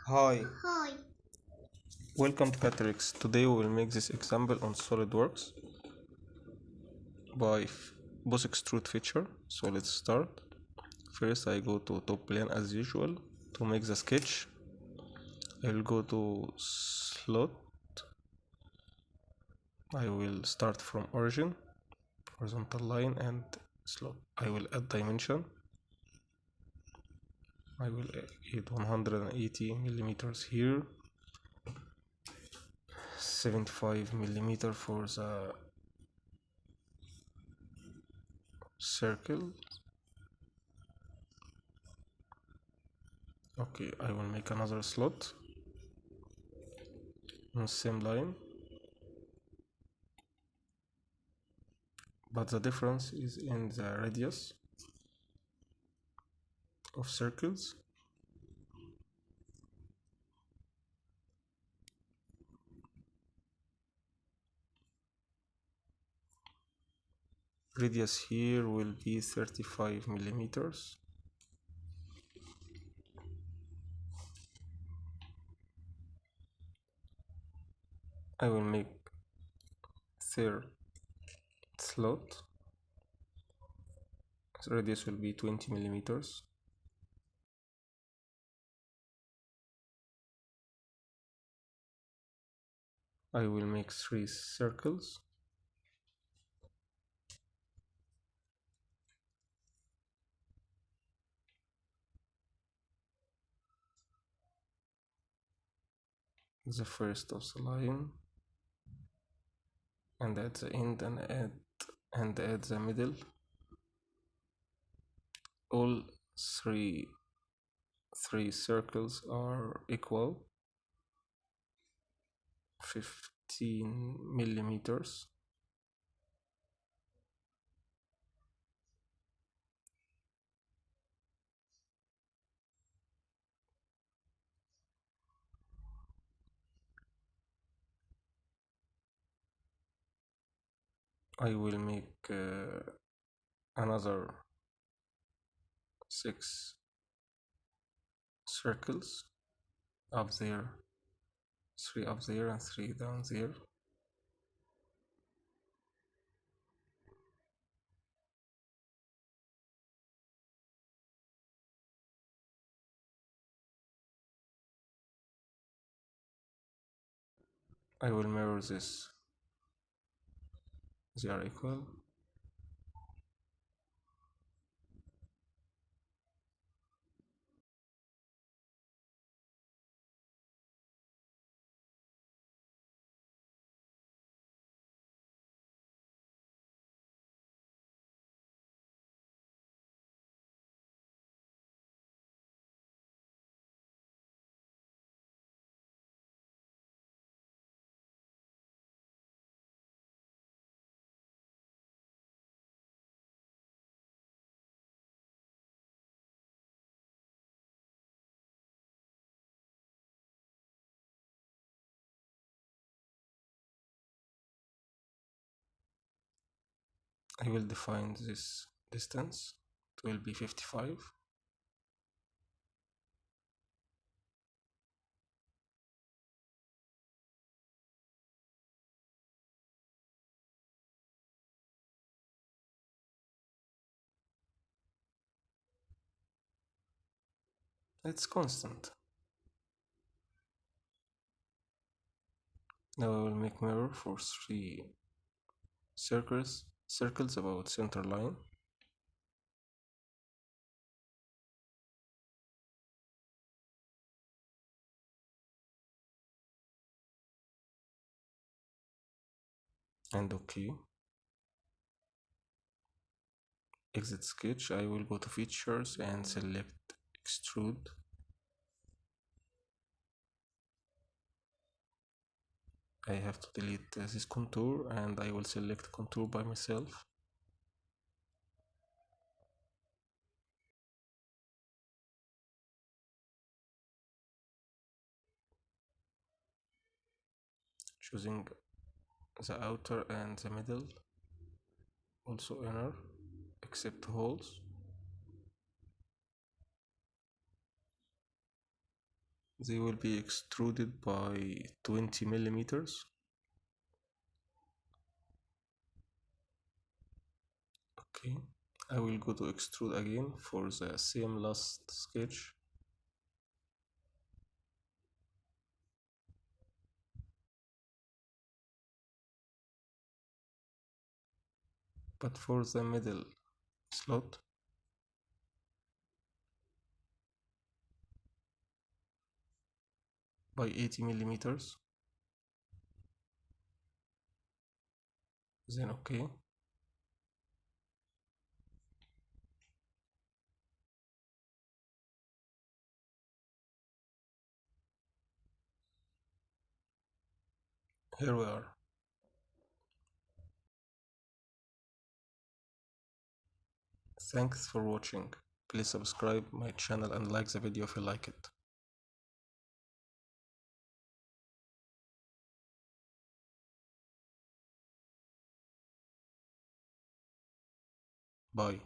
Hi, Hi. welcome to Catrix. Today we will make this example on Solidworks by both extrude feature. So let's start. First I go to top plane as usual to make the sketch. I will go to slot. I will start from origin, horizontal line and slot. I will add dimension. I will add 180 millimeters here, 75 millimeter for the circle. Okay, I will make another slot on the same line, but the difference is in the radius of circles. Radius here will be 35 millimeters. I will make third slot. Radius will be 20 millimeters. I will make 3 circles. The first of the line, and at the end and at the middle. All three circles are equal, 15 millimeters. I will make another 6 circles up there, 3 up there and 3 down there. I will mirror this, they are equal. I will define this distance, it will be 55. It's constant. Now I will make mirror for 3 circles about center line. And okay, exit sketch. I will go to features and select extrude. I have to delete this contour and I will select contour by myself. Choosing the outer and the middle, also inner, except holes. They will be extruded by 20 millimeters. Okay, I will go to extrude again for the same last sketch. But for the middle slot, by 80 millimeters. Then okay. Here we are. Thanks for watching. Please subscribe my channel and like the video if you like it. Bye.